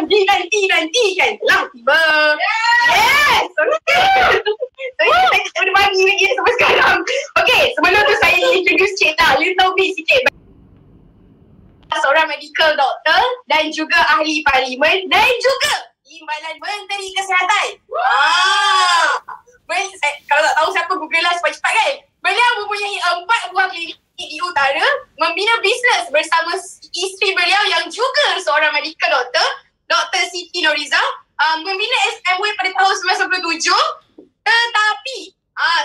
dinantikan telah tiba. Yes! Okay. Saya tak boleh bagi lagi sampai sekarang. Okay, sebelum tu saya introduce Cik lah. You tahu me sikit. Seorang medical doctor dan juga ahli parlimen dan juga Timbalan Menteri Kesihatan. Kalau tak tahu siapa, Google lah cepat-cepat kan. Beliau mempunyai 4 buah klinik di utara, membina bisnes bersama isteri beliau yang juga seorang medical doctor, Dr. Siti Noriza, membina SMW pada tahun 1997, tetapi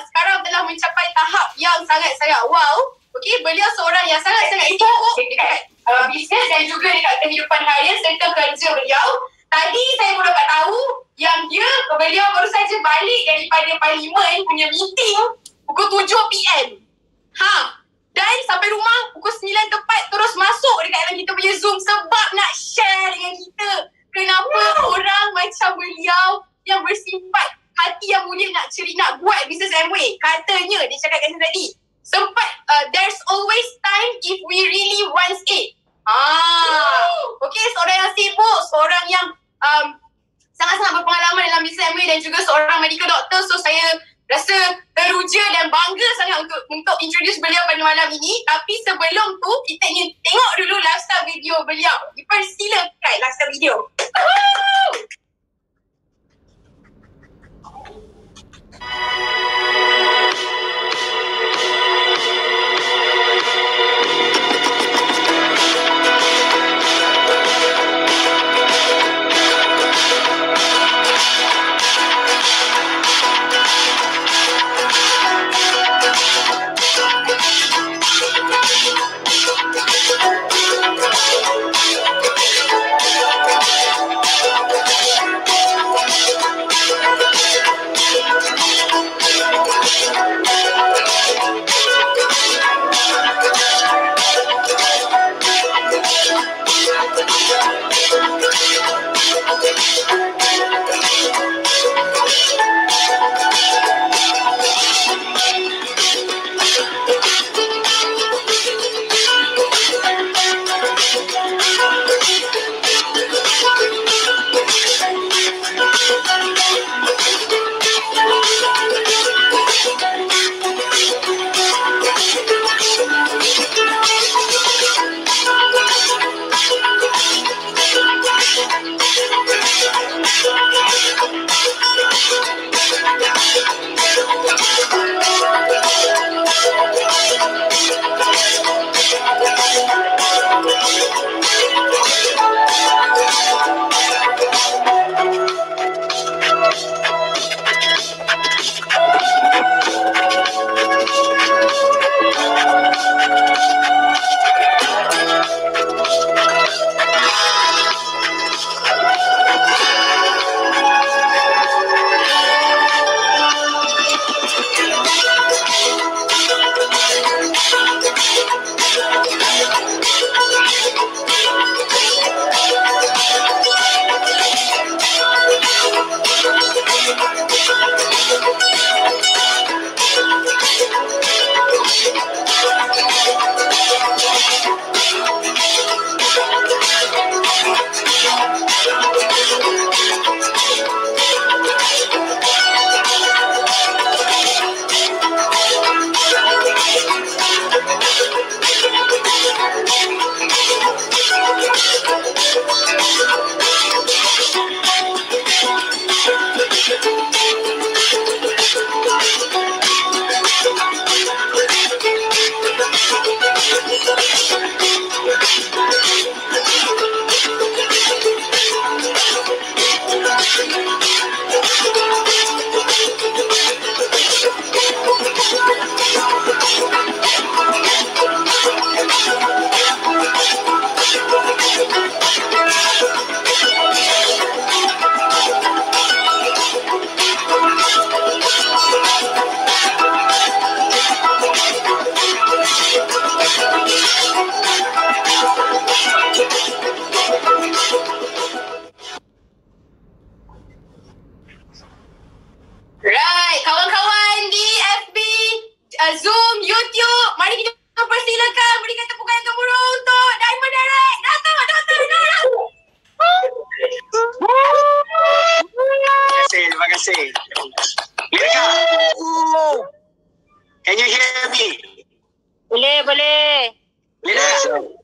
sekarang telah mencapai tahap yang sangat-sangat wow. Okey, beliau seorang yang sangat-sangat sibuk dekat bisnes dan juga dekat kehidupan harian serta kerja beliau. Tadi saya pun dapat tahu yang beliau baru saja balik daripada parlimen punya meeting pukul 7 PM. Dan sampai rumah pukul 9 tepat terus masuk dekat dalam kita punya Zoom sebab nak share dengan kita kenapa orang macam beliau yang bersifat hati yang mulia nak buat bisnes Amway. Katanya, dia cakap kat saya tadi, sempat there's always time if we really want it. Okay, seorang yang sibuk, seorang yang sangat-sangat berpengalaman dalam bisnes Amway dan juga seorang medical doctor. So saya rasa teruja dan bangga sangat untuk introduce beliau pada malam ini. Tapi sebelum tu, kita ingin tengok dulu lifestyle video beliau. Dipersilakan lifestyle video.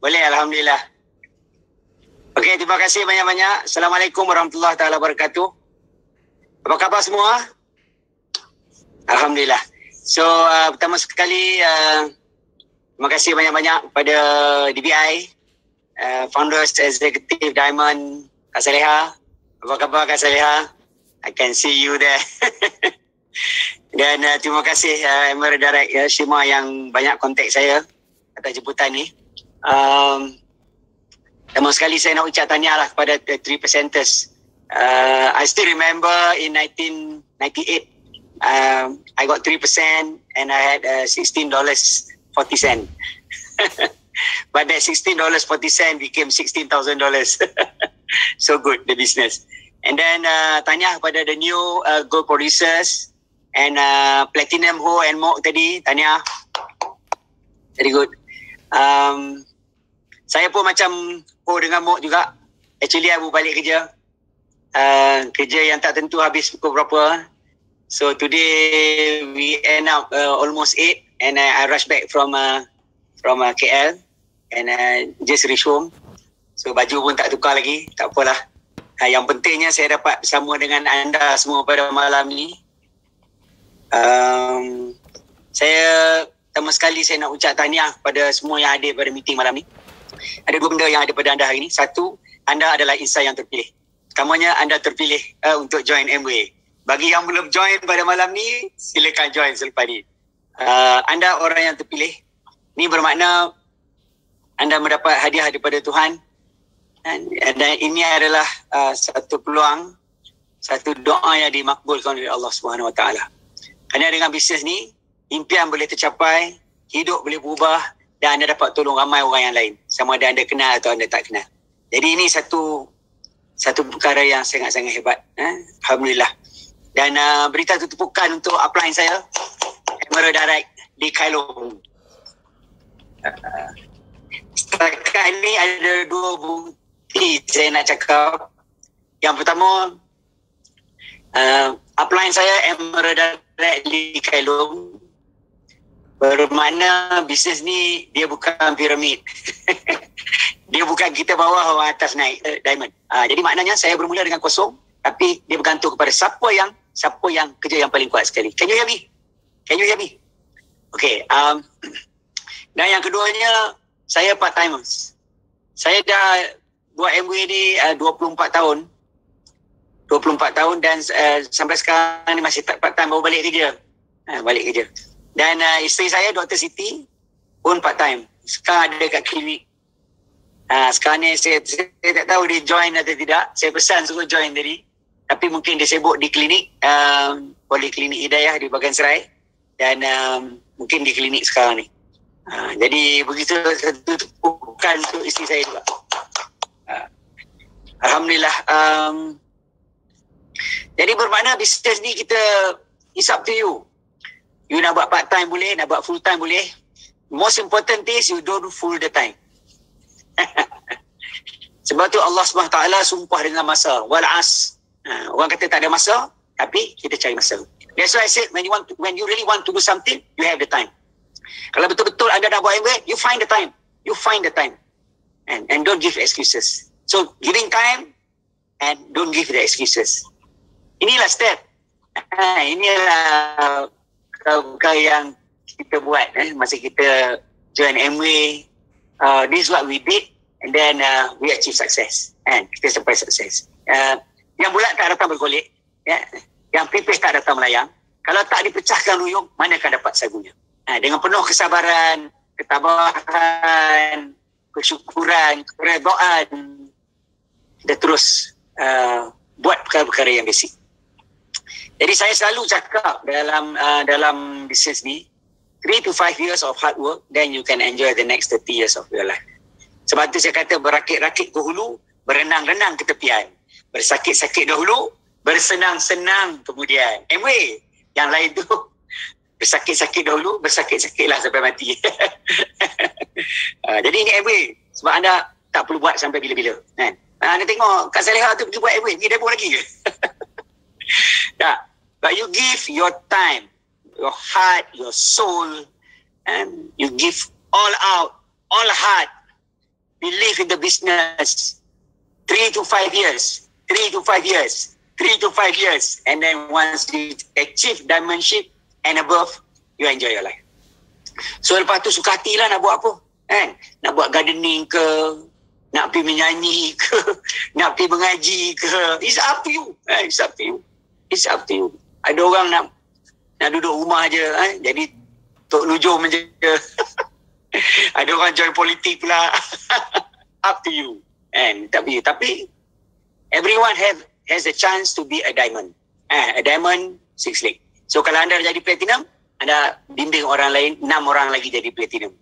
Boleh, Alhamdulillah. Okey, terima kasih banyak-banyak. Assalamualaikum warahmatullahi taala wabarakatuh. Apa khabar semua? Alhamdulillah. So, pertama sekali, terima kasih banyak-banyak kepada DBI, Founders Executive Diamond, Kak Saleha. Apa khabar Kak Saleha? I can see you there. Dan terima kasih Emerald Direct Shima yang banyak kontak saya atas jemputan ni. Pertama sekali saya nak ucap tahniah lah kepada the 3 presenters. I still remember in 1998, I got 3% and I had $16.40. But that $16.40 became $16,000. So good, the business. And then tahniah kepada the new gold producers and Platinum Ho and Mok tadi, tahniah. Very good. Saya pun macam Ho dengan Mok juga. Actually, I baru balik kerja. Kerja yang tak tentu habis pukul berapa. So today we end up almost 8 and I rush back from KL and just reach home. So baju pun tak tukar lagi, tak apalah. Yang pentingnya saya dapat bersama dengan anda semua pada malam ni. Saya pertama sekali saya nak ucap tahniah kepada semua yang hadir pada meeting malam ni. Ada 2 benda yang ada pada anda hari ini. Satu, anda adalah insan yang terpilih. Pertamanya, anda terpilih untuk join Amway. Bagi yang belum join pada malam ni, silakan join selepas ni. Anda orang yang terpilih. Ini bermakna anda mendapat hadiah daripada Tuhan. Dan ini adalah satu peluang, satu doa yang dimakbulkan oleh Allah Subhanahu Wa Taala. Kerana dengan bisnes ni, impian boleh tercapai, hidup boleh berubah dan anda dapat tolong ramai orang yang lain. Sama ada anda kenal atau anda tak kenal. Jadi ini satu perkara yang sangat-sangat hebat. Alhamdulillah. Dan berita tutupukan untuk upline saya, Emerald Direct di Kailong. Setakat ini ada 2 bukti saya nak cakap. Yang pertama, upline saya Emerald Direct di Kailong. Bermakna bisnes ni dia bukan piramid. Dia bukan kita bawah orang atas naik diamond. Jadi maknanya saya bermula dengan kosong, tapi dia bergantung kepada siapa yang kerja yang paling kuat sekali. Can you hear me? Can you hear me? Okay. Dan yang keduanya, saya part-timers. Saya dah buat Amway ni 24 tahun. 24 tahun dan sampai sekarang ni masih part-time, baru balik kerja. Balik kerja. Dan isteri saya, Dr. Siti, pun part-time. Sekarang ada kat klinik. Sekarang ni saya tak tahu dia join atau tidak. Saya pesan suruh join tadi. Tapi mungkin dia sibuk di klinik. Poliklinik Hidayah di Bagan Serai. Dan mungkin di klinik sekarang ni. Jadi begitu bukan untuk isteri saya juga. Alhamdulillah. Jadi bermakna bisnes ni kita, it's up to you. You nak buat part time boleh, nak buat full time boleh. Most important is you don't full the time. Sebab tu Allah SWT sumpah dengan masa. Wal as. Orang kata tak ada masa, tapi kita cari masa. That's why I said when you really want to do something, you have the time. Kalau betul-betul anda dah buat Amway, you find the time. You find the time. And don't give excuses. So giving time and don't give the excuses. Inilah step. Inilah perkara yang kita buat masa kita join Amway. This is what we did and then we achieve success. Kita sampai sukses. Yang bulat tak datang bergolek, yang pipis tak datang melayang. Kalau tak dipecahkan ruyung, mana akan dapat sagunya? Dengan penuh kesabaran, ketabahan, kesyukuran, keredaan, kita terus buat perkara-perkara yang basic. Jadi saya selalu cakap dalam bisnes ni, 3 to 5 years of hard work, then you can enjoy the next 30 years of your life. Sebab tu saya kata berakit-rakit ke hulu, berenang-renang ke tepian. Bersakit-sakit dahulu, bersenang-senang kemudian. Amway, yang lain tu bersakit-sakit dahulu, bersakit-sakitlah sampai mati. Jadi ini Amway. Sebab anda tak perlu buat sampai bila-bila. Anda tengok Kak Saleha tu pergi buat Amway, pergi demo lagi ke? Tak. But you give your time, your heart, your soul, and you give all out, all heart believe in the business. 3 to 5 years. 3 to 5 years. 3 to 5 years. And then once you achieve diamondship and above, you enjoy your life. So lepas tu suka hati lah nak buat apa. Kan? Nak buat gardening ke, nak pergi menyanyi ke, nak pergi mengaji ke. It's up to you. It's up to you. It's up to you. Ada orang nak duduk rumah je. Jadi Tok Nujum je. Ada orang join politik pula. Up to you. Tapi everyone has a chance to be a diamond. A diamond 6 leg. So kalau anda jadi platinum, anda bimbing orang lain, 6 orang lagi jadi platinum.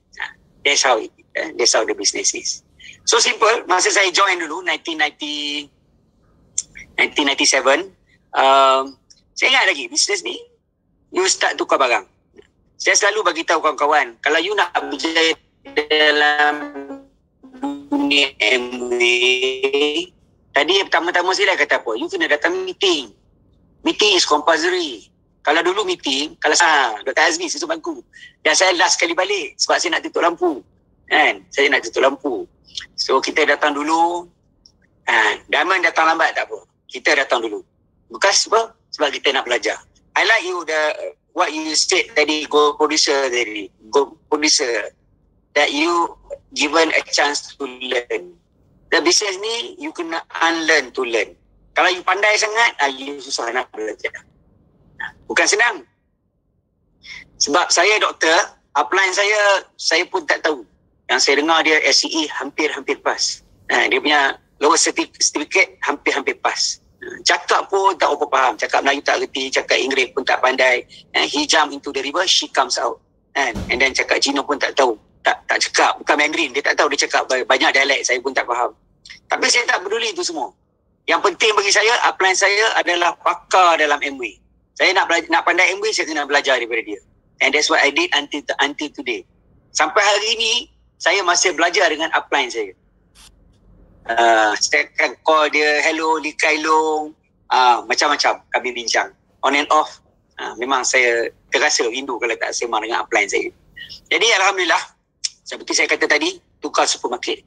That's how the business is. So simple. Masa saya join dulu 1997, saya ingat lagi bisnes ni you start tukar barang. Saya selalu bagi tahu kawan-kawan, kalau you nak berjaya dalam dunia Amway, tadi pertama-tama saya dah kata apa? You kena datang meeting. Meeting is compulsory. Kalau dulu meeting, kalau Dr. Azmi susuk bangku. Dan saya last kali balik sebab saya nak tutup lampu. Kan? Saya nak tutup lampu. So kita datang dulu. Diamond datang lambat tak apa. Kita datang dulu. Bekas apa? Sebab kita nak belajar. I like you what you said tadi, go producer tadi. Go producer. That you given a chance to learn. The business ni you kena unlearn to learn. Kalau you pandai sangat, you susah nak belajar. Bukan senang. Sebab saya doktor, upline saya pun tak tahu. Yang saya dengar dia SCE hampir-hampir pas. Dia punya lower certificate hampir-hampir pas. Cakap pun tak apa faham. Cakap Melayu tak reti, cakap Inggeris pun tak pandai. He jump into the river, she comes out. And then cakap Cina pun tak tahu. Tak cakap, bukan Mandarin. Dia tak tahu, dia cakap banyak dialek, saya pun tak faham. Tapi saya tak peduli itu semua. Yang penting bagi saya, upline saya adalah pakar dalam Amway. Saya nak pandai Amway, saya kena belajar daripada dia. And that's what I did until today. Sampai hari ini, saya masih belajar dengan upline saya. Saya akan call dia, hello, Li Kai Long. Macam-macam kami bincang. On and off. Memang saya terasa rindu kalau tak sembang dengan upline saya. Jadi Alhamdulillah, seperti saya kata tadi, tukar supermarket.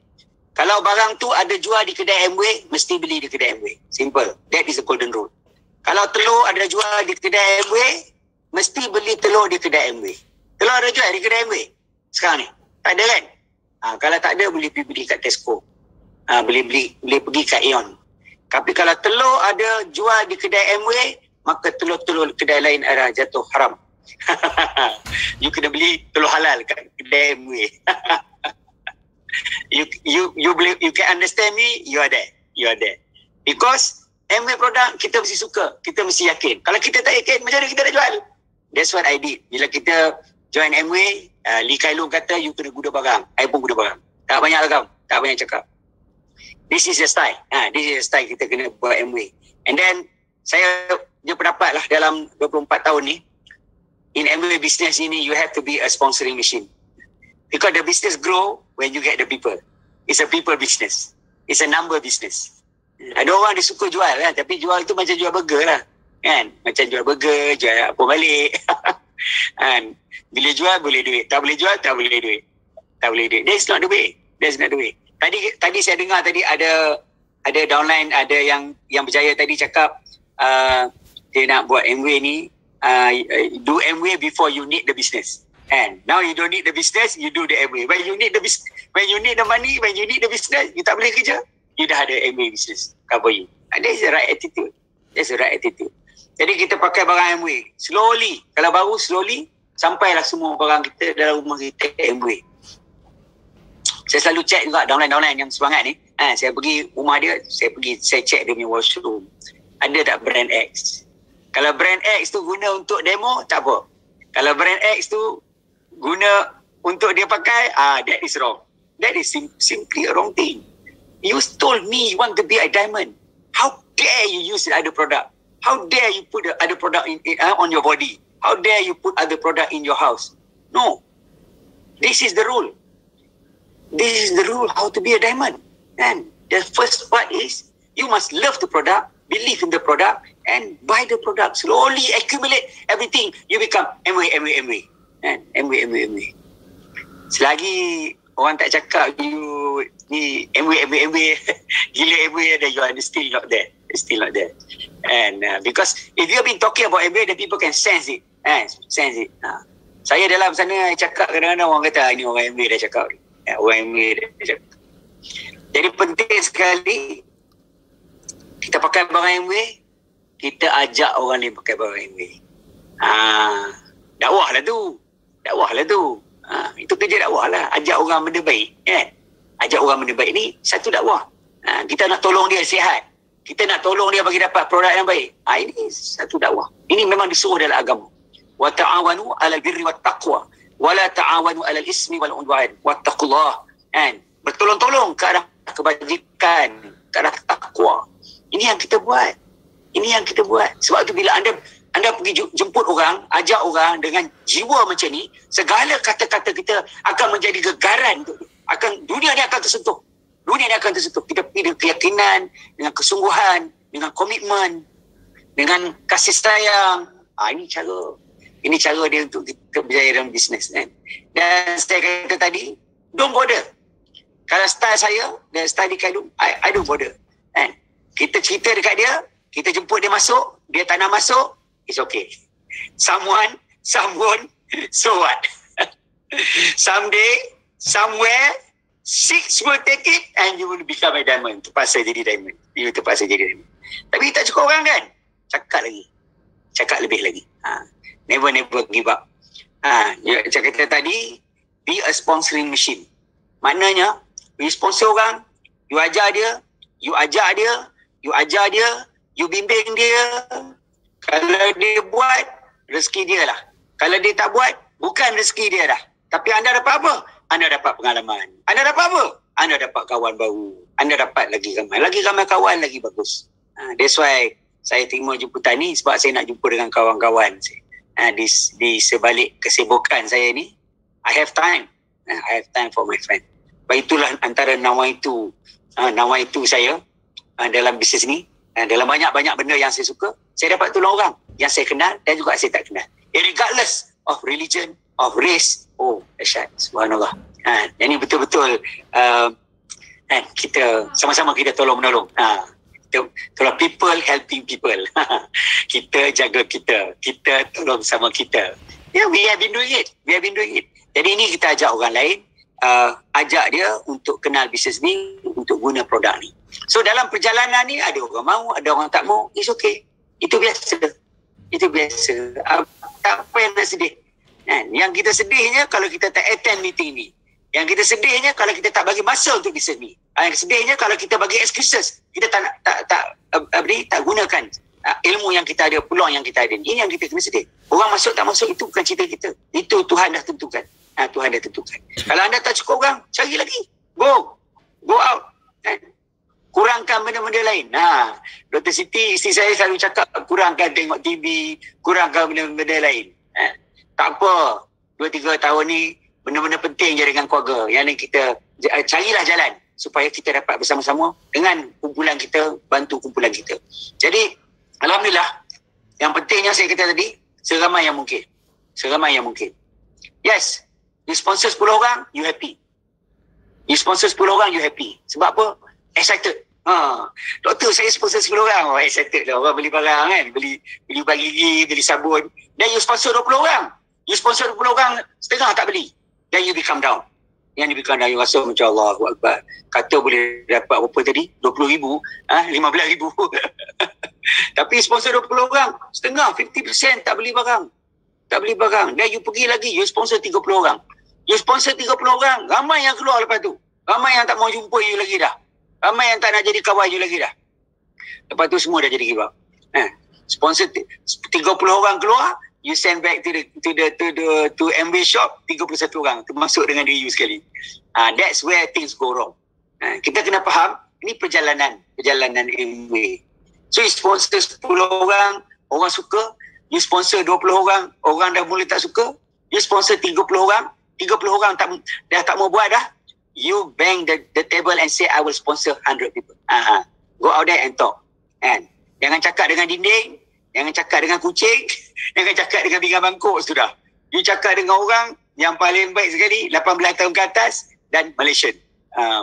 Kalau barang tu ada jual di kedai Amway, mesti beli di kedai Amway. Simple. That is the golden rule. Kalau telur ada jual di kedai Amway, mesti beli telur di kedai Amway. Telur ada jual di kedai Amway sekarang ni? Tak ada kan? Kalau tak ada, boleh pergi beli kat Tesco. Boleh pergi kat Aeon. Tapi kalau telur ada jual di kedai Amway, maka telur-telur kedai lain ada jatuh haram. You kena beli telur halal kat kedai Amway. You can understand me, you are there. Because Amway produk kita mesti suka, kita mesti yakin. Kalau kita tak yakin, macam mana kita nak jual? That's what I did. Bila kita join Amway, Li Kai Long kata you kena guna barang. I pun guna barang. Tak banyak lagam, tak banyak cakap. This is the style. This is the style kita kena buat Amway. And then saya dia pendapat lah dalam 24 tahun ni, in Amway business ini, you have to be a sponsoring machine. Because the business grow when you get the people. It's a people business. It's a number business. Ada orang dia suka jual kan, tapi jual tu macam jual burger lah. Kan? Macam jual burger, jual apa balik. Kan? Bila jual boleh duit. Tak boleh jual, tak boleh duit. Tak boleh duit. That's not the way. That's not the way. Tadi saya dengar tadi ada downline, ada yang berjaya tadi cakap dia nak buat Amway ni, do Amway before you need the business. And now you don't need the business, you do the Amway. When you need the money, when you need the business, you tak boleh kerja, you dah ada Amway business cover you. And that's the right attitude. That's the right attitude. Jadi kita pakai barang Amway. Slowly, kalau baru slowly, sampailah semua barang kita dalam rumah kita Amway. Saya selalu check juga downline yang semangat ni. Saya pergi rumah dia, saya check dia punya washroom. Ada tak brand X? Kalau brand X tu guna untuk demo, tak apa. Kalau brand X tu guna untuk dia pakai, that is wrong. That is simply a wrong thing. You told me you want to be a diamond. How dare you use the other product? How dare you put the other product on your body? How dare you put other product in your house? No. This is the rule. This is the rule how to be a diamond. And the first part is you must love the product, believe in the product, and buy the product. Slowly accumulate everything. You become Amway. And Amway. Selagi orang tak cakap you ni MW gila MW dan you are still not there. And because if you have been talking about MW, then people can sense it. Saya dalam sana cakap, kadang-kadang orang kata ni orang MW dah cakap. Orang MW dah cakap. Jadi penting sekali kita pakai barang MW, kita ajak orang lain pakai barang MW. Dakwah lah tu. Itu kerja dakwah lah. Ajak orang benda baik, kan? Ajak orang benda baik ni satu dakwah. Kita nak tolong dia sihat. Kita nak tolong dia bagi dapat produk yang baik. Ini satu dakwah. Ini memang disuruh dalam agama. Wa ta'awanu 'alal birri wat taqwa wa la ta'awanu 'alal ismi wal 'udwan wattaqullah. Kan? Bertolong-tolong ke arah kebajikan, ke arah takwa. Ini yang kita buat. Sebab tu bila anda pergi jemput orang, ajak orang dengan jiwa macam ni, segala kata-kata kita akan menjadi gegaran untuk dia. Dunia ni akan tersentuh. Kita pergi dengan keyakinan, dengan kesungguhan, dengan komitmen, dengan kasih sayang. Ini cara dia untuk kita berjaya dalam bisnes, kan? Dan saya kata tadi, don't bother. Kalau style saya dan style di Khairul, I don't bother. Kan? Kita cerita dekat dia, kita jemput dia masuk, dia tak nak masuk, it's okay. Someone, so what? Someday, somewhere, 6 will take it and you will become a diamond. Terpaksa jadi diamond. Tapi tak cukup orang, kan? Cakap lebih lagi. Never give up. Saya kata tadi, be a sponsoring machine. Maknanya, you sponsor orang, you ajar dia, you bimbing dia. Kalau dia buat, rezeki dia lah. Kalau dia tak buat, bukan rezeki dia dah. Tapi anda dapat apa? Anda dapat pengalaman. Anda dapat apa? Anda dapat kawan baru. Anda dapat lagi ramai kawan, lagi bagus. That's why saya terima jemputan ni, sebab saya nak jumpa dengan kawan-kawan saya. Di sebalik kesibukan saya ni, I have time for my friend. Sebab itulah antara nawaitu saya dalam bisnes ni. Dalam banyak-banyak benda yang saya suka, saya dapat tolong orang yang saya kenal dan juga saya tak kenal. Regardless of religion, of race. Dahsyat. Subhanallah. Ini betul-betul kita sama-sama kita tolong-menolong. Tolong people helping people. Kita jaga kita tolong sama kita. We have been doing it. Jadi ini kita ajak orang lain, ajak dia untuk kenal bisnes ni, untuk guna produk ni. So dalam perjalanan ni ada orang mau, ada orang tak mau, it's okay. Itu biasa. Tak apa yang nak sedih. Yang kita sedihnya kalau kita tak attend meeting ni. Yang kita sedihnya kalau kita tak bagi masa untuk bisnes ni. Yang sedihnya kalau kita bagi excuses, kita tak gunakan ilmu yang kita ada, peluang yang kita ada. Ini yang kita kena sedih. Orang masuk tak masuk itu bukan cerita kita. Itu Tuhan dah tentukan. Kalau anda tak cukup orang, cari lagi. Go out. Kurangkan benda-benda lain. Dr. Siti, isteri saya selalu cakap, kurangkan tengok TV, kurangkan benda-benda lain. Tak apa, 2-3 tahun ni benda-benda penting je dengan keluarga. Yang ni kita carilah jalan supaya kita dapat bersama-sama dengan kumpulan kita, bantu kumpulan kita. Jadi, alhamdulillah, yang pentingnya saya kata tadi, seramai yang mungkin. Yes, you sponsor 10 orang, you happy. Sebab apa? Excited. Doktor, saya sponsor 10 orang. Excited lah. Orang beli barang, kan? Beli bagi gigi, beli sabun. Dan you sponsor 20 orang. You sponsor 20 orang, setengah tak beli. Then you become down. You rasa macam Allahu Akbar. Kata boleh dapat berapa tadi? 20,000, 15,000. Tapi sponsor 20 orang, setengah, 50% tak beli barang. Dan you pergi lagi, you sponsor 30 orang. You sponsor 30 orang, ramai yang keluar lepas tu. Ramai yang tak mau jumpa you lagi dah. Ramai yang tak nak jadi kawan you lagi dah. Lepas tu semua dah jadi give up. Sponsor 30 orang keluar, you send back to MB shop 31 orang, termasuk dengan diri you sekali. That's where things go wrong. Kita kena faham, ini perjalanan MB. So you sponsor 10 orang, orang suka. You sponsor 20 orang, orang dah mula tak suka. You sponsor 30 orang, 30 orang dah tak mau buat dah. You bang the table and say, I will sponsor 100 people. Go out there and talk. Jangan cakap dengan dinding, jangan cakap dengan kucing, jangan cakap dengan pinggan bangkuk, sudah. You cakap dengan orang yang paling baik sekali, 18 tahun ke atas, dan Malaysian.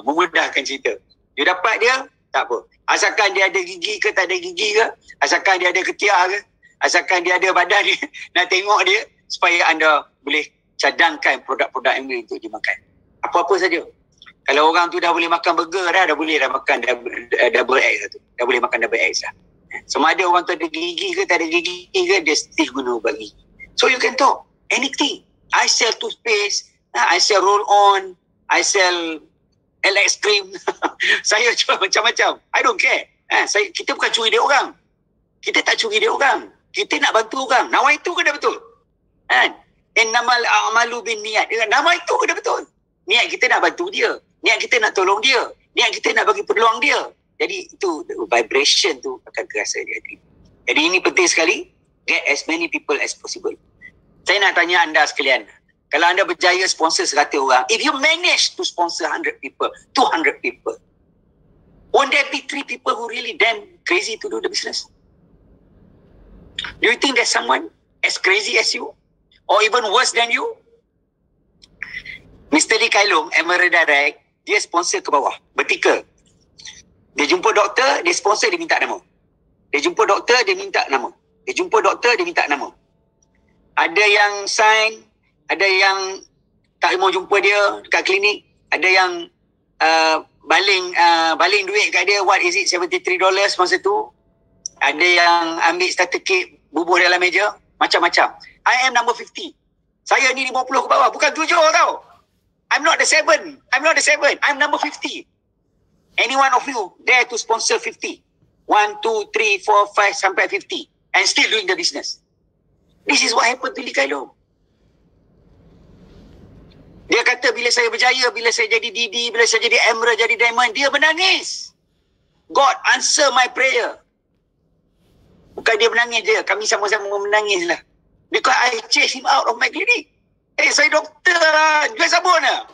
Memudahkan cerita. You dapat dia, tak apa. Asalkan dia ada gigi ke tak ada gigi ke, asalkan dia ada ketiak ke, asalkan dia ada badan ni, nak tengok dia supaya anda boleh cadangkan produk-produk MWay untuk dimakan. Apa-apa saja. Kalau orang tu dah boleh makan burger dah boleh dah makan double X tu. Dah boleh makan double X dah. Sama ada orang tu ada gigi ke tak ada gigi ke, dia still guna ubat gigi. So you can talk anything. I sell toothpaste, I sell roll-on, I sell LX cream. Saya jual macam-macam. I don't care. Kita bukan curi duit orang. Kita tak curi duit orang. Kita nak bantu orang. Nama itu ke dah betul? Innamal a'malu bin niat. Nama itu ke dah betul? Niat kita nak bantu dia. Niat kita nak tolong dia. Niat kita nak bagi peluang dia. Jadi itu vibration tu akan terasa di hati. Jadi ini penting sekali. Get as many people as possible. Saya nak tanya anda sekalian. Kalau anda berjaya sponsor 100 orang, if you manage to sponsor 100 people, 200 people, won't there be 3 people who really damn crazy to do the business? Do you think there's someone as crazy as you? Or even worse than you? Mr. Lee Kai Long, Emerald Direct, dia sponsor ke bawah, vertical. Dia jumpa doktor, dia sponsor, dia minta nama. Dia jumpa doktor, dia minta nama. Dia jumpa doktor, dia minta nama. Ada yang sign, ada yang tak mau jumpa dia dekat klinik, ada yang baling duit kat dia, what is it, $73 masa tu. Ada yang ambil starter kit, bubuh dalam meja, macam-macam. I am number 50. Saya ni 50 ke bawah, bukan 7 tau. I'm not the 7. I'm number 50. Any one of you dare to sponsor 50? 1, 2, 3, 4, 5 sampai 50 and still doing the business. This is what happened to Lee Kai Long. Dia kata bila saya berjaya, bila saya jadi Didi, bila saya jadi Emerald, jadi Diamond, dia menangis. God answer my prayer. Bukan dia menangis je, kami sama-sama menangis lah. Because I chase him out of my clinic. Saya doktor lah, jual sabun lah.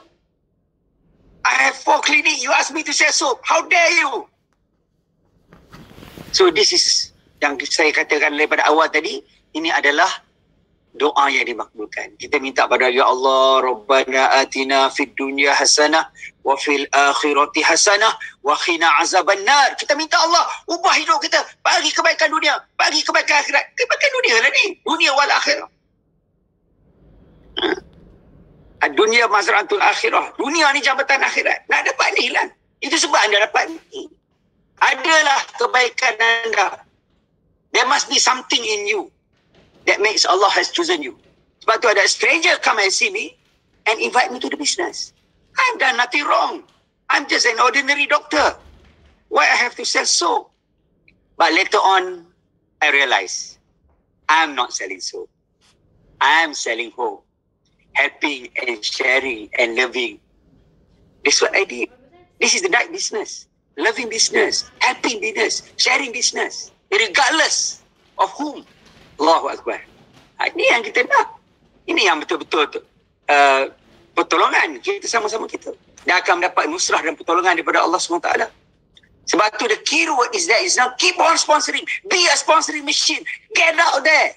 I have 4 clinic, you ask me to sell soap. How dare you? So this is yang saya katakan daripada awal tadi, ini adalah doa yang dimakbulkan. Kita minta pada Ya Allah, Rabbana atina fid dunya hasanah wa fil akhirati hasanah wa qina azabannar. Kita minta Allah ubah hidup kita, bagi kebaikan dunia, bagi kebaikan akhirat. Kebaikan dunia lah ni, dunia wal akhirah. Dunia mazra'atul akhirah. Dunia ni jambatan akhirat. Nak dapat ni lah. Itu sebab anda dapat ni. Adalah kebaikan anda. There must be something in you that makes Allah has chosen you. Sebab tu ada stranger come and see me and invite me to the business. I've done nothing wrong. I'm just an ordinary doctor. Why I have to sell soap? But later on, I realize I'm not selling soap. I'm selling hope. Helping and sharing and loving. That's what I did. This is the right business. Loving business. Helping business. Sharing business. Regardless of whom. Allahu Akbar. Ini yang kita nak. Ini yang betul-betul pertolongan. Kita sama-sama kita. Dan akan mendapat nusrah dan pertolongan daripada Allah SWT. Sebab tu the key word is that is now keep on sponsoring. Be a sponsoring machine. Get out there.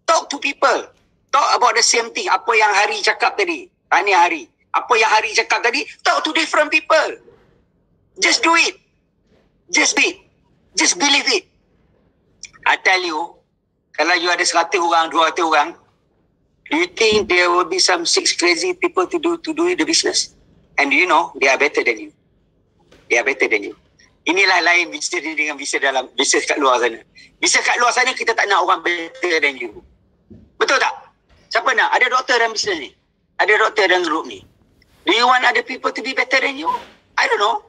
Talk to people. Talk about the same thing. Apa yang Hari cakap tadi. Tanya Hari. Apa yang Hari cakap tadi. Talk to different people. Just do it. Just be it. Just believe it. I tell you, kalau you ada 100 orang, 200 orang, do you think there will be some 6 crazy people to do the business? And you know, they are better than you. They are better than you. Inilah lain bisnes dengan bisnes dalam, bisnes kat luar sana. Bisnes kat luar sana, kita tak nak orang better than you. Betul tak? Siapa nak? Ada doktor dalam bisnes ni. Ada doktor dalam grup ni. Do you want other people to be better than you? I don't know.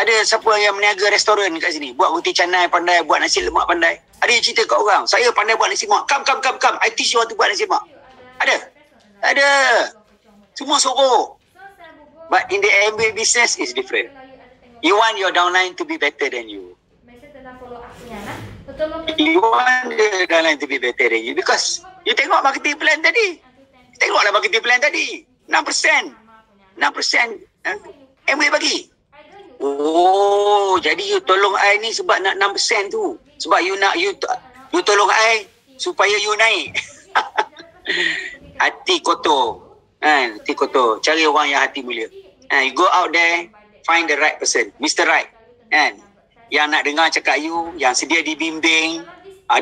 Ada siapa yang meniaga restoran kat sini. Buat roti canai pandai, buat nasi lemak pandai. Ada yang cerita kat orang. Saya pandai buat nasi lemak. Come. I teach you how to buat nasi lemak. Ada. Semua suruh. But in the MBA business is different. You want your downline to be better than you. You want the downline to be better than you. Because you tengok marketing plan tadi. Tengoklah marketing plan tadi. 6%. MBA bagi. Oh, jadi you tolong I ni sebab nak 6% tu. Sebab you nak you tolong I supaya you naik. Hati kotor. Hati kotor. Cari orang yang hati mulia. You go out there, find the right person, Mr. Right. Kan? Yang nak dengar cakap you, yang sedia dibimbing.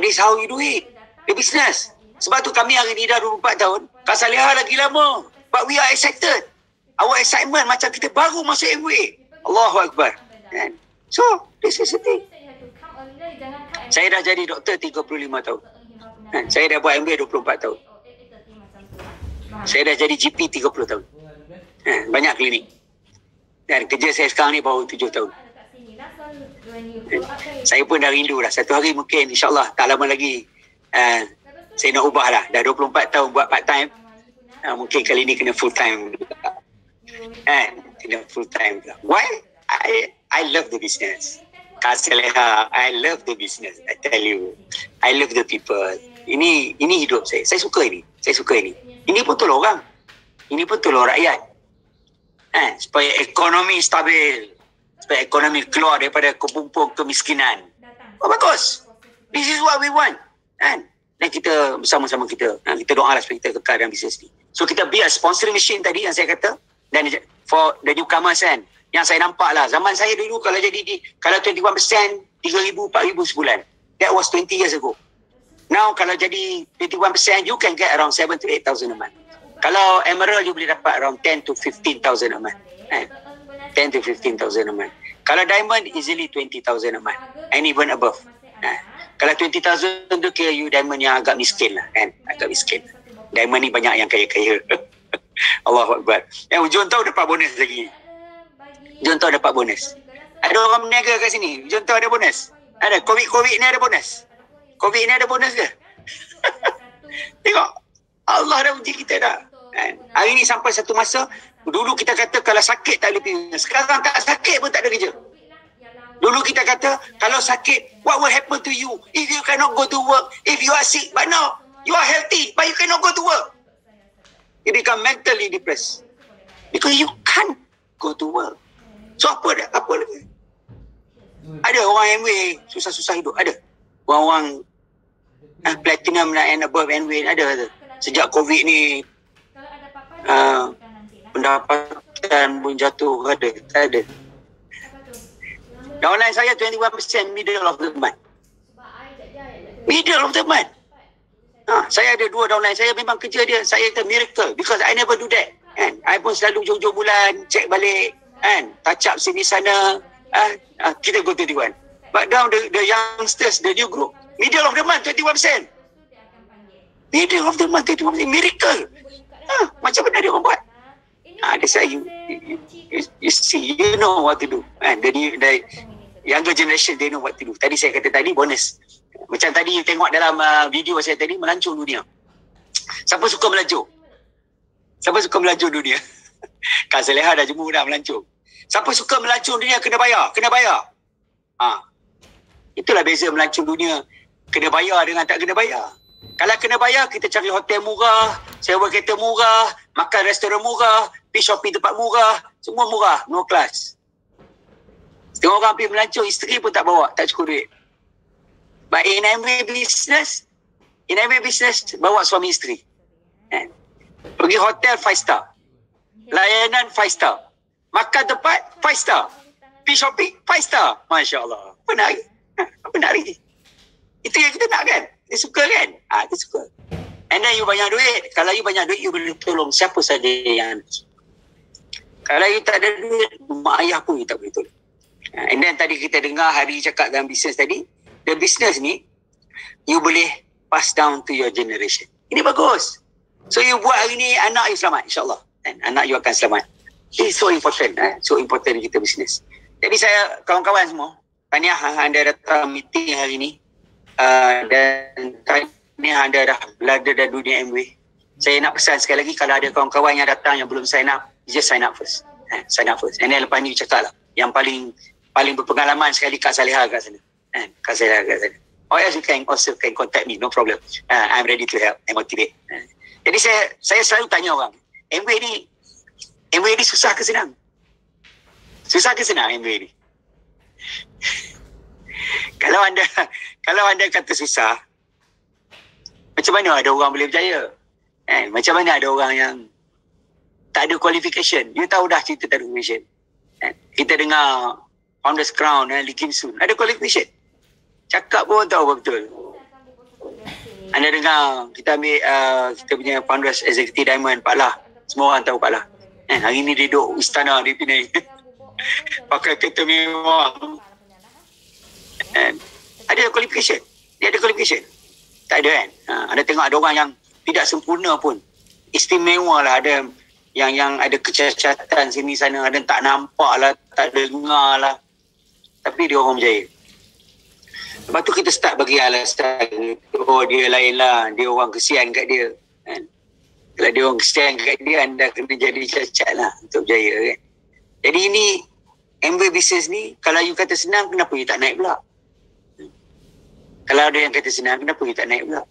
This how you do it. The business. Sebab tu kami hari ni dah 24 tahun. Kak Saleha lagi lama. But we are excited. Our excitement macam kita baru masuk MWA. Allahu Akbar. Kan? So, this is the thing. Saya dah jadi doktor 35 tahun. Kan? Saya dah buat MBA 24 tahun. Saya dah jadi GP 30 tahun. Banyak klinik. Dan kerja saya sekarang ni baru 7 tahun. Saya pun dah rindu dah. Satu hari mungkin insyaAllah tak lama lagi saya nak ubah lah. Dah 24 tahun buat part time. Mungkin kali ni kena full time. Kena full time. Why? I love the business. Kak Saleha, I love the business. I tell you. I love the people. Ini hidup saya. Saya suka ini. Ini pun tolong orang. Ini pun tolong rakyat. Supaya ekonomi stabil. Supaya ekonomi keluar daripada kepumpung kemiskinan. Bagus. This is what we want. Dan kita bersama-sama kita doalah supaya kita kekal dalam bisnes ni. So kita be a sponsoring machine tadi yang saya kata. Dan for the newcomers kan, yang saya nampak lah. Zaman saya dulu kalau 21%, 3,000, 4,000 sebulan. That was 20 years ago. Now kalau jadi 21%, you can get around 7,000 to 8,000 a month. Kalau Emerald, you boleh dapat around 10,000 to 15,000 a month. 10,000 to 15,000 a month. Kalau Diamond, easily 20,000 a month. And even above. Kalau 20,000 tu kira you Diamond yang agak miskin lah kan. Agak miskin. Diamond ni banyak yang kaya-kaya. Allahu Akbar. Yang hujung tahun dapat bonus lagi. Hujung tahun dapat bonus. Ada orang berniaga kat sini. Hujung tahun ada bonus. Ada. Covid ni ada bonus. Covid ni ada bonus ke? Tengok. Allah dah uji kita dah. Hari ni sampai satu masa, dulu kita kata kalau sakit tak boleh pergi. Sekarang tak sakit pun tak ada kerja. Dulu kita kata kalau sakit, what will happen to you if you cannot go to work? If you are sick, but now you are healthy, but you cannot go to work. You become mentally depressed. Because you can't go to work. So apa lagi? Ada orang MW susah-susah hidup. Ada. Orang-orang platinum and above MW ada. Sejak COVID ni pendapatan pun jatuh. Ada. Downline saya 21% middle of the month. Middle of the month. Saya ada 2 downline. Saya memang kerja dia. Saya kata miracle. Because I never do that. I pun selalu hujung bulan. Check balik. Touch up sini sana. Kita go 21. But now the youngsters, the new group, middle of the month 21%. Middle of the month 21%. Miracle. Macam mana dia orang buat? That's why you see, you know what to do. The younger generation, they know what to do. Tadi saya kata tadi bonus. Macam tadi you tengok dalam video saya tadi, melancong dunia. Siapa suka melancong? Siapa suka melancong dunia? Kak Saleha dah jemu dah melancong. Siapa suka melancong dunia kena bayar. Itulah beza melancong dunia. Kena bayar dengan tak kena bayar. Kalau kena bayar, kita cari hotel murah, sewa kereta murah, makan restoran murah, pergi shopping tempat murah, semua murah, no class. Setengah orang pergi melancong, isteri pun tak bawa, tak cukup duit. But in MW business, bawa suami isteri. Pergi hotel 5 star. Layanan 5 star. Makan tempat 5 star. Pergi shopping 5 star. Masya Allah. Apa nak lagi? Itu yang kita nak kan? Dia suka kan? Dia suka. And then you banyak duit. Kalau you banyak duit, you boleh tolong siapa saja yang kalau you tak ada duit, mak ayah pun you tak boleh tolong. And then tadi kita dengar Hari cakap dalam bisnes tadi, the business ni, you boleh pass down to your generation. Ini bagus. So you buat hari ni, anak you selamat, insyaAllah. Anak you akan selamat. This is so important. So important kita bisnes. Jadi saya, kawan-kawan semua, tahniah anda datang meeting hari ni. Dan tahniah anda dah berada dalam dunia MW. Saya nak pesan sekali lagi, kalau ada kawan-kawan yang datang yang belum sign up, just sign up first. Sign up first. And then lepas ni cakap lah. Yang paling berpengalaman sekali Kak Saleha kat sana. Kak Saleha kat sana. Or else you can also contact me, no problem. I'm ready to help and motivate. Jadi saya selalu tanya orang, MW ni susah ke senang? Susah ke senang MW ni? Kalau anda kata susah, macam mana ada orang boleh berjaya? Macam mana ada orang yang tak ada qualification. You tahu dah cerita tak ada qualification. Kita dengar Founders Crown, Lee Kim Soon, ada qualification. Cakap pun tahu betul. Anda dengar kita ambil kita punya Founders Executive Diamond, Pak Lah. Semua orang tahu Pak Lah. Hari ni dia duduk istana di Penang. Pakai kereta mewah. Ada qualification. Dia ada qualification. Tak ada kan? Anda tengok ada orang yang tidak sempurna pun. Istimewa lah. Ada yang ada kecacatan sini sana. Ada tak nampak lah. Tak dengar lah. Tapi dia orang berjaya. Lepas tu kita start bagi alasan. Oh, dia lain lah. Dia orang kesian kat dia. Kan? Kalau dia orang kesian kat dia, anda kena jadi cacat lah untuk berjaya. Kan? Jadi ini Amway Business ni, kalau you kata senang, kenapa you tak naik pula? Kalau ada yang kata senang, kenapa you tak naik pula?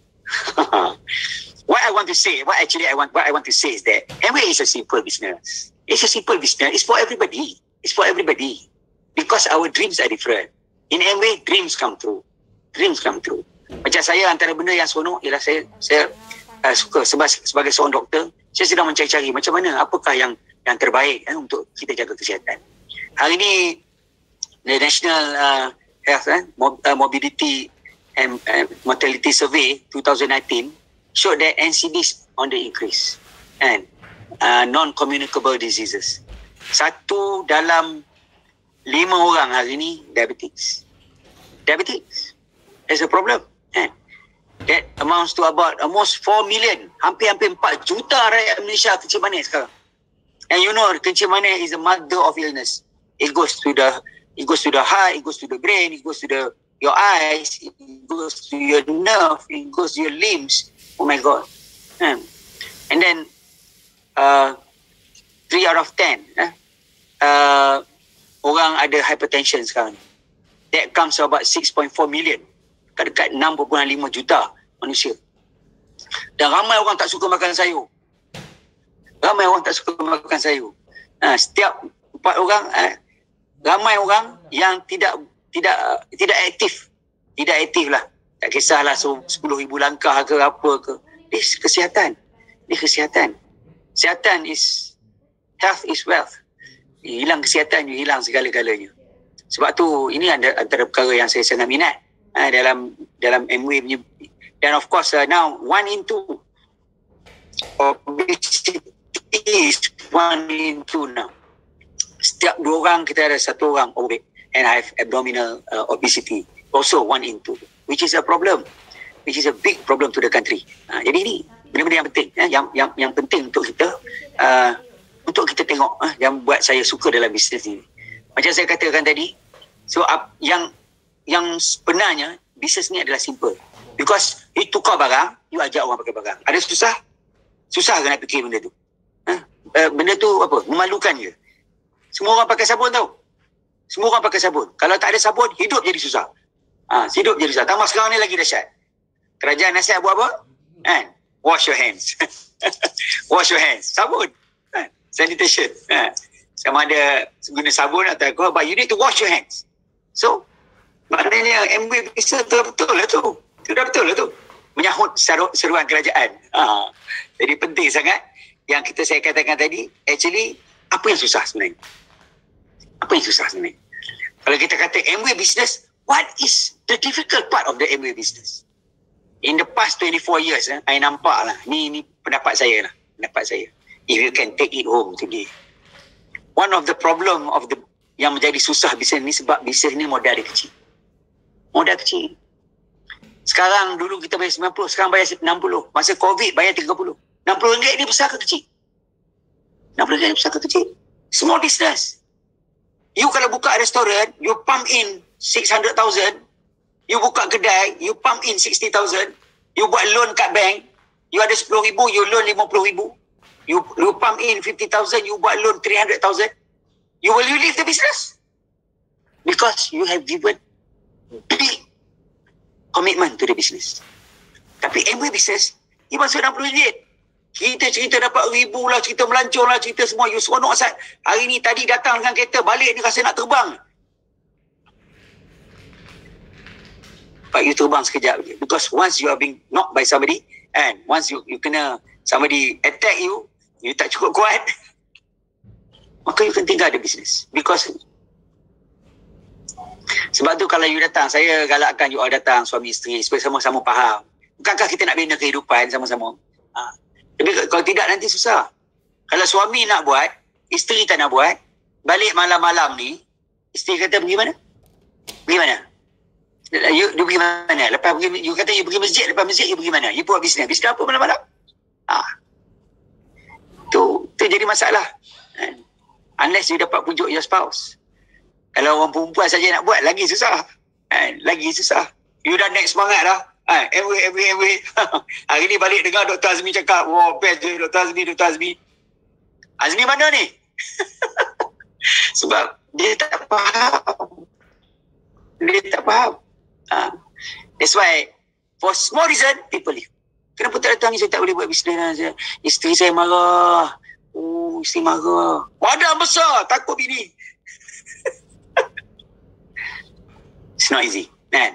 What I want to say is that Amway is a simple business. It's a simple business. It's for everybody. It's for everybody. Because our dreams are different. In Amway, dreams come true. Dreams come true. Macam saya, antara benda yang seronok ialah saya suka sebagai seorang doktor, saya sedang mencari-cari macam mana, apakah yang terbaik untuk kita jaga kesihatan. Hari ini the National Health Mobility and Mortality Survey 2019 showed that NCDs on the increase and non-communicable diseases. 1 dalam 5 orang hari ini diabetes. Diabetes is a problem. That amounts to about almost 4 million. Hampir-hampir 4 juta rakyat Malaysia kencing manis sekarang. And you know, kencing manis is the mother of illness. It goes to the heart, it goes to the brain, it goes to your eyes, it goes to your nerve, it goes to your limbs. Oh my God. And then 3 out of 10 orang ada hypertension sekarang. That comes to about 6.4 million. Dekat 6.5 juta manusia. Dan ramai orang tak suka makan sayur. Setiap 4 orang, ramai orang yang tidak aktif. Tidak aktif lah. Tak kisahlah 10,000 langkah ke apa ke. Ini kesihatan. Kesihatan is, health is wealth. Hilang kesihatan, you hilang segala-galanya. Sebab tu, ini antara perkara yang saya sangat minat dalam Amway punya. Dan of course, now 1 in 2 obesity is 1 in 2 now. Setiap 2 orang kita ada 1 orang obese and have abdominal obesity. Also 1 in 2, which is a problem, which is a big problem to the country. Jadi ini benda-benda yang penting, yang penting untuk kita tengok, yang buat saya suka dalam bisnes ini. Macam saya katakan tadi, so yang sebenarnya bisnes ni adalah simple. Because you tukar barang, you ajak orang pakai barang. Ada susah? Susah kan nak fikir benda tu? Benda tu apa? Memalukan je. Semua orang pakai sabun tau. Semua orang pakai sabun. Kalau tak ada sabun, hidup jadi susah. Hidup jadi susah. Tambah sekarang ni lagi dahsyat. Kerajaan nasihat buat apa? Wash your hands. Wash your hands. Sabun. Sanitation. Sama ada guna sabun atau apa. But you need to wash your hands. So, maknanya Amway bisa betul lah tu. Sudah betul lah tu. Menyahut seruan kerajaan. Jadi penting sangat yang saya katakan tadi, actually, apa yang susah sebenarnya? Kalau kita kata Amway business, what is the difficult part of the Amway business? In the past 24 years, I nampak lah. Ni pendapat saya lah. If you can take it home today. One of the problem yang menjadi susah bisnes ni sebab bisnes ni modal dia kecil. Modal kecil. Sekarang dulu kita bayar 90, sekarang bayar 60. Masa COVID bayar 30. RM60 ni besar ke kecil? RM60 ni besar ke kecil? Small business. You kalau buka restoran, you pump in 600,000. You buka kedai, you pump in 60,000. You buat loan kat bank, you ada 10,000, you loan 50,000. You pump in 50,000, you buat loan 300,000. Will you leave the business? Because you have given big commitment to the business. Tapi Amway business, you masuk RM60. Kita cerita dapat ribu lah, cerita melancong lah, cerita semua. You seronok asal. Hari ni tadi datang dengan kereta, balik ni rasa nak terbang. But you terbang sekejap je. Because once you are being knocked by somebody, and once you kena somebody attack you, you tak cukup kuat, maka you can tinggal the business. Because sebab tu kalau you datang, saya galakkan you all datang suami isteri supaya sama-sama faham. Bukankah kita nak bina kehidupan sama-sama? Tapi kalau tidak nanti susah. Kalau suami nak buat, isteri tak nak buat, balik malam-malam ni, isteri kata pergi mana? Pergi mana? You pergi mana? Lepas pergi, you kata you pergi masjid, lepas masjid you pergi mana? You buat bisnes. Bisnes apa malam-malam? Tu jadi masalah. Unless you dapat pujuk your spouse. Kalau orang perempuan saja nak buat, lagi susah. Lagi susah. You dah naik semangat dah. Anyway. Hari ni balik dengar Dr. Azmi cakap, wow, best je Dr. Azmi. Azmi mana ni? Sebab dia tak faham. That's why, for small reason, people leave. Kenapa tak datang ni, saya tak boleh buat bisnes. Isteri saya marah. Isteri marah. Badan besar, takut bini. It's not easy. Kan?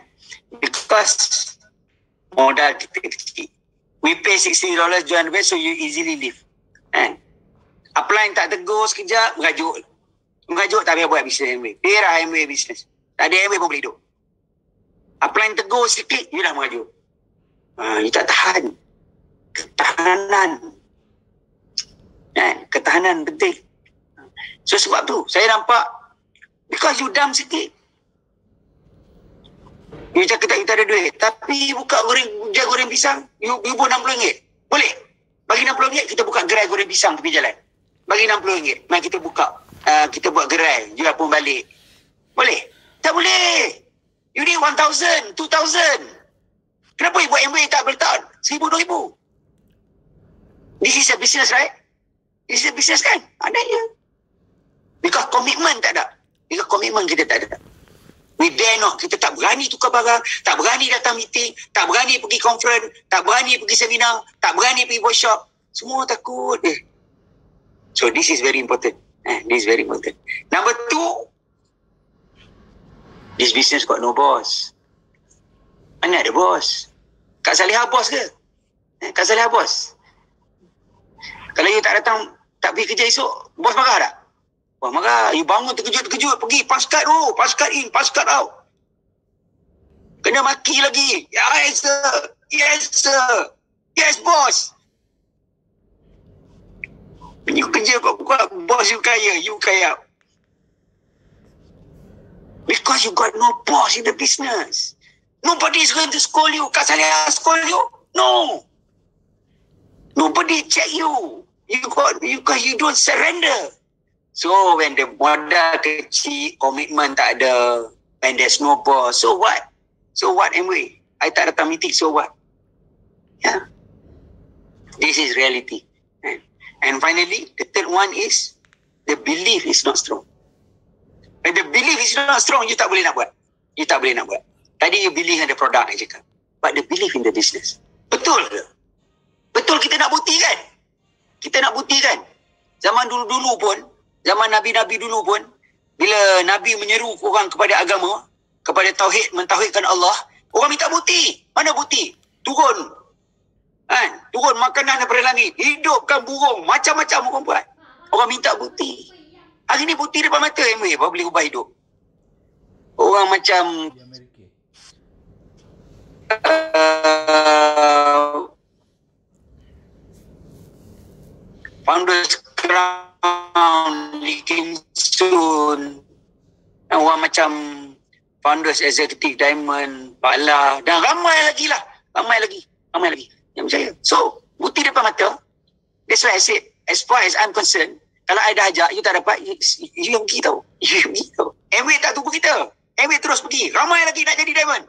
Because modal kita kecil. We pay $60 jual best, so you easily leave. Kan? Upline tak tegur sekejap, mengajuk. Tak payah buat bisnes Amway. Perah Amway bisnes. Tak ada Amway pun boleh hidup. Upline tegur sikit, you dah mengajuk. You tak tahan. Ketahanan. Ketahanan penting. So sebab tu, saya nampak, because you dump sikit. You cakap kita ada duit. Tapi buka goreng pisang, you buat RM60. Boleh? Bagi RM60, kita buka gerai goreng pisang tepi jalan. Bagi RM60. Mari kita buka. Kita buat gerai. Jual pun balik. Boleh? Tak boleh. You need 1,000, 2,000. Kenapa you buat Amway tak bertahan? 1,000, 2,000. This is a business, right? This is a business kan? Ada je. Because commitment tak ada. Because commitment kita tak ada. We dare not. Kita tak berani tukar barang, tak berani datang meeting, tak berani pergi conference, tak berani pergi seminar, tak berani pergi workshop. Semua takut. So this is very important. This is very important. Number 2, this business got no boss. Mana ada bos? Kak Salihah bos ke? Kak Salihah bos. Kalau you tak datang, tak pergi kerja esok, bos marah tak? Bos marah. You bangun terkejut, pergi pass card in, pass card out. Kena maki lagi. Yes sir. Yes boss. You kerja kuat, bos you kaya. Because you got no boss in the business. Nobody is going to scold you. Kak Salihah scold you? No. Nobody check you. You don't surrender. So when the modal kecil, komitmen tak ada, when there's no boss, so what? So what Amway? I tak datang meeting, so what? Yeah. This is reality. And finally, the third one is the belief is not strong. When the belief is not strong, you tak boleh nak buat. Tadi you believe in the product, I cakap. But the belief in the business. Betul ke? Betul kita nak buktikan. Zaman dulu-dulu pun, zaman Nabi-Nabi dulu pun, bila Nabi menyeru orang kepada agama, kepada tauhid, mentauhidkan Allah, orang minta bukti. Mana bukti? Turun makanan daripada langit, hidupkan burung, macam-macam orang buat. Orang minta bukti. Hari ni bukti depan mata Amway baru boleh ubah hidup. Orang macam Founders Crown, Lee Kim Soon, orang macam Founders Executive Diamond, Pak La, dan ramai lagi yang percaya. So, bukti depan mata. That's why I said, as far as I'm concerned, kalau I dah ajak, you tak dapat, you pergi tau. Amway tak tunggu kita. Amway terus pergi. Ramai lagi nak jadi Diamond.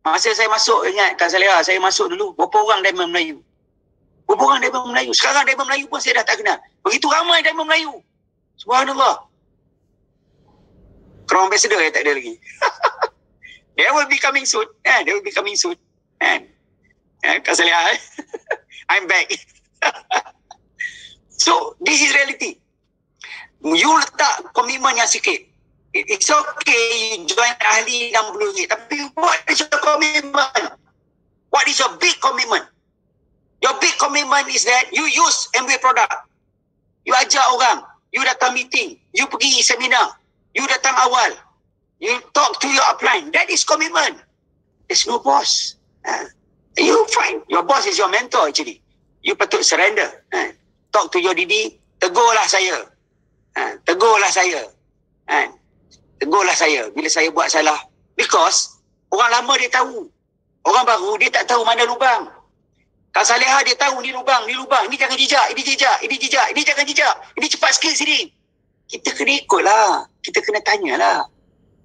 Masa saya masuk, ingat Kak Salihah, saya masuk dulu, berapa orang Diamond Melayu? Sekarang Diamond Melayu pun saya dah tak kenal. Begitu ramai Diamond Melayu. Subhanallah. Crown Ambassador tak ada lagi. They will be coming soon. Kak Salihah, I'm back. So, this is reality. You letak komitmen yang sikit. It's okay you join ahli RM60. Tapi what is your commitment? What is your big commitment? Your big commitment is that you use Amway product. You ajar orang. You datang meeting. You pergi seminar. You datang awal. You talk to your upline. That is commitment. There's no boss. You fine. Your boss is your mentor actually. You patut surrender. Talk to your DD. Tegurlah saya. Tegurlah saya. Tegurlah saya bila saya buat salah. Because orang lama dia tahu. Orang baru dia tak tahu mana lubang. Kak Salihah dia tahu ni lubang. Ni jangan jejak. Ini jangan jejak. Ini cepat sikit sini. Kita kena ikutlah. Kita kena tanyalah.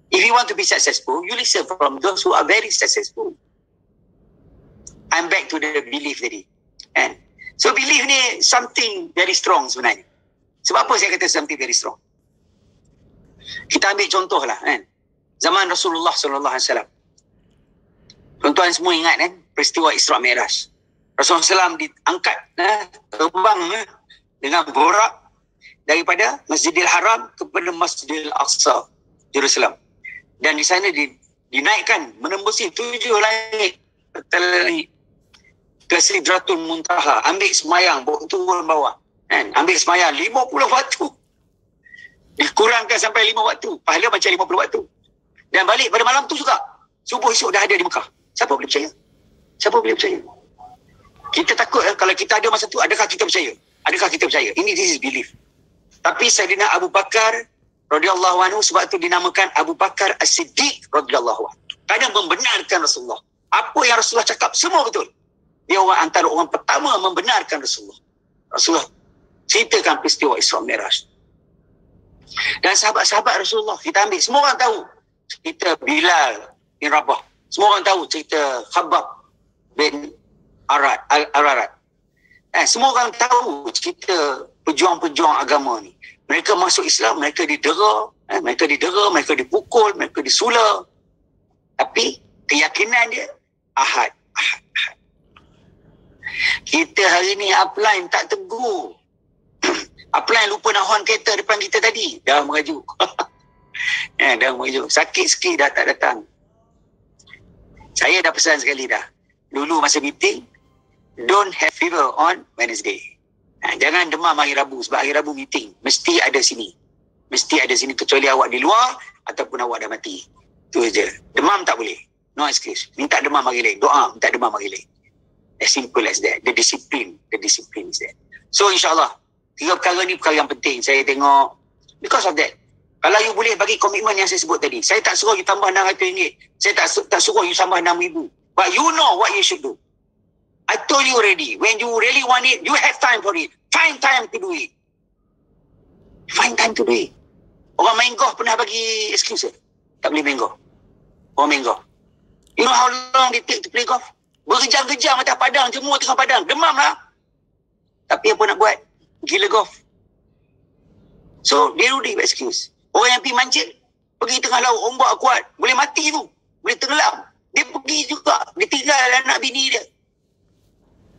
If you want to be successful, you listen from those who are very successful. I'm back to the belief tadi. So belief ni something very strong sebenarnya. Sebab apa saya kata something very strong? Kita ambil contoh lah zaman Rasulullah SAW. Tuan-tuan semua ingat peristiwa Isra' Mi'raj. Rasulullah SAW diangkat terbang dengan borak daripada Masjidil Haram kepada Masjidil Aqsa, Jerusalem. Dan di sana dinaikkan menembusi 7 langit ke Sidratul Muntaha. Ambil semayang, turun bawah. Ambil semayang 50 waktu. Dikurangkan sampai 5 waktu. Pahala macam 50 waktu. Dan balik pada malam tu juga. Subuh esok dah ada di Mekah. Siapa boleh percaya? Siapa boleh percaya? Kita takut kalau kita ada masa tu, adakah kita percaya? Adakah kita percaya? Ini this is belief. Tapi Sayyidina Abu Bakar radhiyallahu anhu, sebab tu dinamakan Abu Bakar As-Siddiq radhiyallahu anhu. Kerana membenarkan Rasulullah. Apa yang Rasulullah cakap semua betul. Dia antara orang pertama membenarkan Rasulullah. Rasulullah ceritakan peristiwa Isra' Mi'raj. Dan sahabat-sahabat Rasulullah, kita ambil, semua orang tahu cerita Bilal bin Rabah. Semua orang tahu cerita Khabbab bin Al-Arat. Semua orang tahu cerita pejuang-pejuang agama ni. Mereka masuk Islam, mereka didera, mereka dipukul, mereka disula. Tapi keyakinan dia Ahad. Kita hari ni upline tak tegur. Upline lupa nak horn kereta depan kita tadi. Dah merajuk. Dah merajuk. Sakit sikit dah tak datang. Saya dah pesan sekali dah. Dulu masa meeting, don't have fever on Wednesday. Jangan demam hari Rabu, sebab hari Rabu meeting. Mesti ada sini. Kecuali awak di luar ataupun awak dah mati. Itu je. Demam tak boleh. No excuse. Minta demam hari lain. Doa minta demam hari lain. As simple as that. The discipline is that. So insyaAllah, 3 perkara ni perkara yang penting. Saya tengok, because of that. Kalau you boleh bagi komitmen yang saya sebut tadi. Saya tak suruh you tambah RM600. Saya tak suruh you tambah RM6,000. But you know what you should do. I told you already, when you really want it, you have time for it. Find time to do it. Orang main golf pernah bagi excuse tak boleh main golf. Orang main golf. You know how long they take to play golf? Berjam-jam atas padang, jemur tengah padang. Demam lah. Tapi apa nak buat? Gila golf. So, dia do excuse. Orang yang pergi mancing, pergi tengah laut, ombak kuat. Boleh mati tu. Boleh tenggelam. Dia pergi juga. Dia tinggal anak bini dia.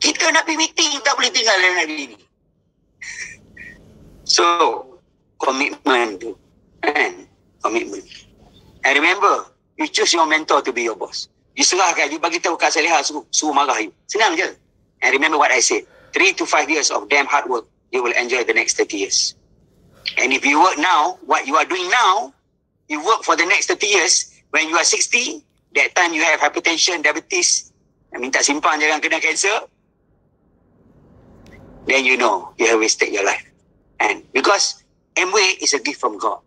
Kita nak pergi meeting, tak boleh tinggal anak bini. So, komitmen tu. Komitmen. And remember, you choose your mentor to be your boss. You serahkan, you bagi tahu Kak Salihah, suruh marah you. Senang je. And remember what I said. 3 to 5 years of damn hard work, you will enjoy the next 30 years. And if you work now, what you are doing now, you work for the next 30 years, when you are 60, that time you have hypertension, diabetes, minta simpan jangan kena cancer, then you know you have wasted your life. And because Amway is a gift from God.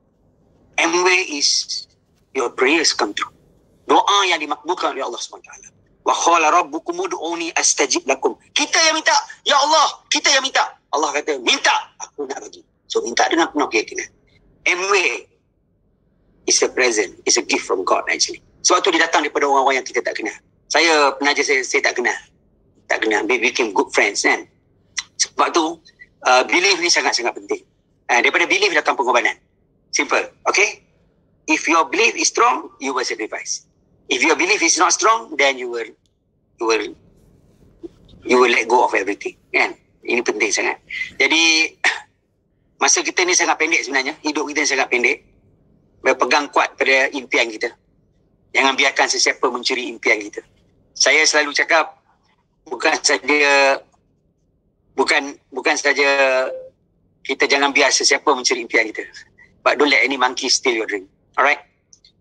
Amway is your prayers come true. Doa yang dimakbulkan oleh Allah SWT. Wa qala rabbukum ud'uni astajib lakum. Kita yang minta, ya Allah, kita yang minta. Allah kata, minta, aku nak bagi. So minta dengan penuh keyakinan. Amway is a present, is a gift from God actually. Sebab tu dia datang daripada orang-orang yang kita tak kenal. Saya penaja saya tak kenal. We became good friends kan. Sebab tu belief ni sangat-sangat penting. Daripada belief datang pengorbanan. Simple. Okay? If your belief is strong, you will sacrifice. If your belief is not strong, then you will let go of everything. Kan? Ini penting sangat. Jadi masa kita ni sangat pendek sebenarnya. Hidup kita ni sangat pendek. Berpegang kuat pada impian kita. Jangan biarkan sesiapa mencuri impian kita. Saya selalu cakap bukan saja kita jangan biar sesiapa mencuri impian kita. But don't let any monkey steal your dream. Alright?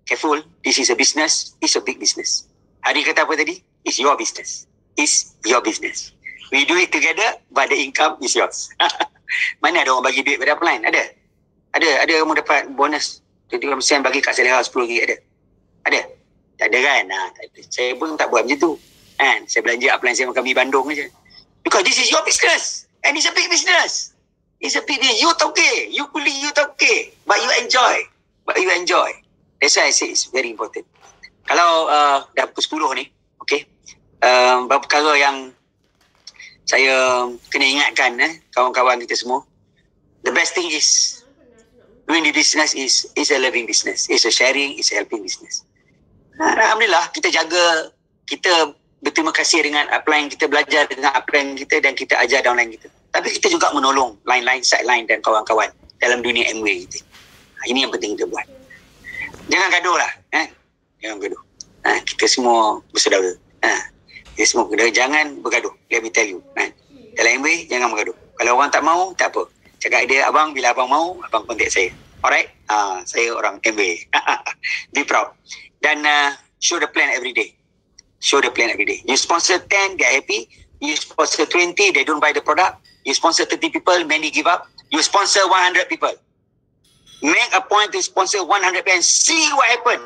Careful. This is a business. It's a big business. Hari kata apa tadi? It's your business. It's your business. We do it together, but the income is yours. Mana ada orang bagi duit pada upline? Ada orang dapat bonus 20% bagi kat Saleha RM10 ada. Tak ada kan? Tak ada. Saya pun tak buat macam tu. Kan? Saya belanja upline saya makan mi Bandung je. Because this is your business. And it's a big business. It's a big business. You okay. You kuli, you okay. But you enjoy. That's why I say it's very important. Kalau dah pukul 10 ni, okay. Beberapa perkara yang saya kena ingatkan kawan-kawan kita semua. The best thing is doing the business is a loving business. It's a sharing, it's a helping business. Alhamdulillah kita jaga, kita berterima kasih dengan upline kita, belajar dengan upline kita dan kita ajar downline kita. Tapi kita juga menolong line-line, sideline dan kawan-kawan dalam dunia MW kita. Ini yang penting kita buat. Jangan gaduh lah. Jangan gaduh. Kita semua bersaudara. Kita semua bergaduh. Jangan bergaduh. Let me tell you. Dalam MW, jangan bergaduh. Kalau orang tak mau, tak apa. Cakap dia, abang, bila abang mau, abang contact saya. Alright? Saya orang MW. Be proud. Dan show the plan every day. Show the plan every day. You sponsor 10, they're happy. You sponsor 20, they don't buy the product. You sponsor 30 people, many give up. You sponsor 100 people. Make a point to sponsor 100 people and see what happen.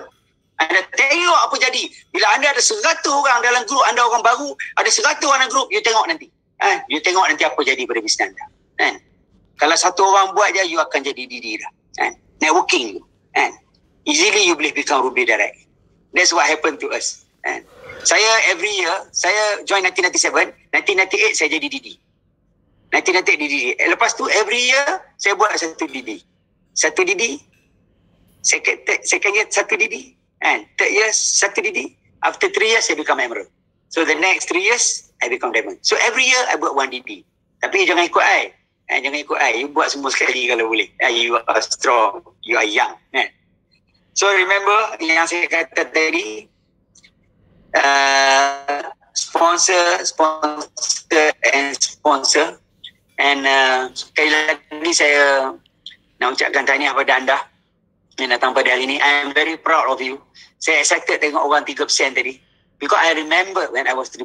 Anda tengok apa jadi. Bila anda ada 100 orang dalam grup, anda orang baru, ada 100 orang dalam grup, you tengok nanti. You tengok nanti apa jadi pada bisnes anda. Kalau satu orang buat je, you akan jadi diri dah. Networking. Easily you boleh become Ruby Direct. That's what happened to us. Saya every year, saya join 1997, 1998 saya jadi DD. 1998 DD. Lepas tu every year saya buat satu DD. Satu DD. Second year satu DD. And third year satu DD. After 3 years saya become Emerald. So the next 3 years I become Diamond. So every year I buat 1 DD. Tapi jangan ikut I. Jangan ikut I. You buat semua sekali kalau boleh. You are strong. You are young. So remember yang saya kata tadi, sponsor and sekali lagi saya nak ucapkan tahniah pada anda yang datang pada hari ini. I am very proud of you. Saya excited tengok orang 3% tadi because I remember when I was 3%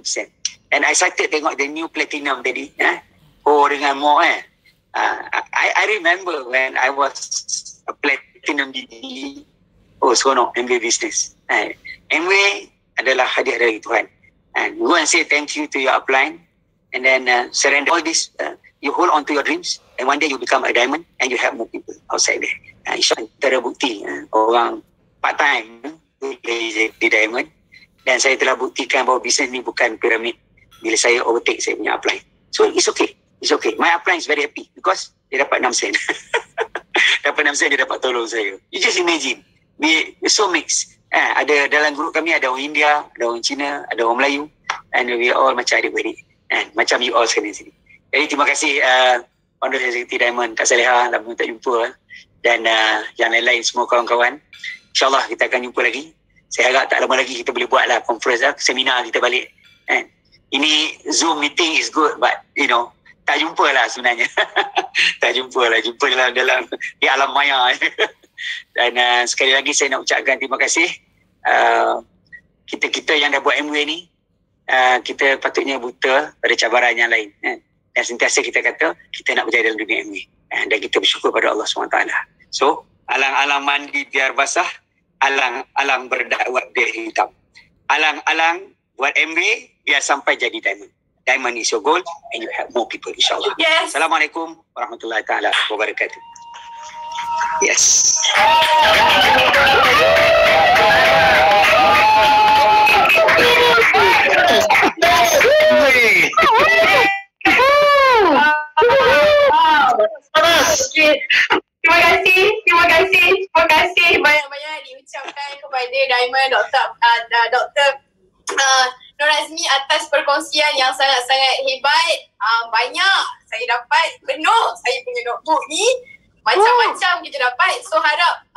and I excited tengok the new platinum tadi dengan more I remember when I was a platinum DD. Seronok MW business. MW adalah hadiah dari Tuhan. And go and say thank you to your upline and then surrender all this. You hold on to your dreams and one day you become a diamond and you help more people outside there. InsyaAllah terbukti orang part time boleh jadi diamond dan saya telah buktikan bahawa bisnes ni bukan piramid bila saya overtake saya punya upline. So it's okay. It's okay. My upline is very happy because dia dapat 6 sen. Dapat 6 sen dia dapat tolong saya. You just imagine. We so mix. Ada dalam grup kami ada orang India, ada orang Cina, ada orang Melayu and we all macam adik-beradik. Macam you all sekarang sini. Jadi terima kasih Founder Executive Diamond Kak Saleha, lama tak jumpa dan yang lain-lain semua kawan-kawan. InsyaAllah kita akan jumpa lagi. Saya harap tak lama lagi kita boleh buat lah conference seminar kita balik. Ini Zoom meeting is good but you know tak jumpa lah sebenarnya. Tak jumpa lah, jumpa dalam di alam maya. Dan sekali lagi saya nak ucapkan terima kasih kita yang dah buat MW ni. Kita patutnya buta pada cabaran yang lain dan sentiasa kita kata kita nak berjaya dalam dunia MW dan kita bersyukur pada Allah SWT. So alang-alang mandi biar basah, alang-alang berdakwah biar hitam, alang-alang buat MW biar sampai jadi diamond. Diamond is your goal and you help more people insyaAllah. Yes. Assalamualaikum warahmatullahi taala wabarakatuh. Yes. Terima kasih banyak-banyak diucapkan kepada Diamond Dr. Nur Azmi atas perkongsian yang sangat-sangat hebat. Banyak saya dapat, penuh saya punya notebook ni. Macam-macam kita dapat. So harap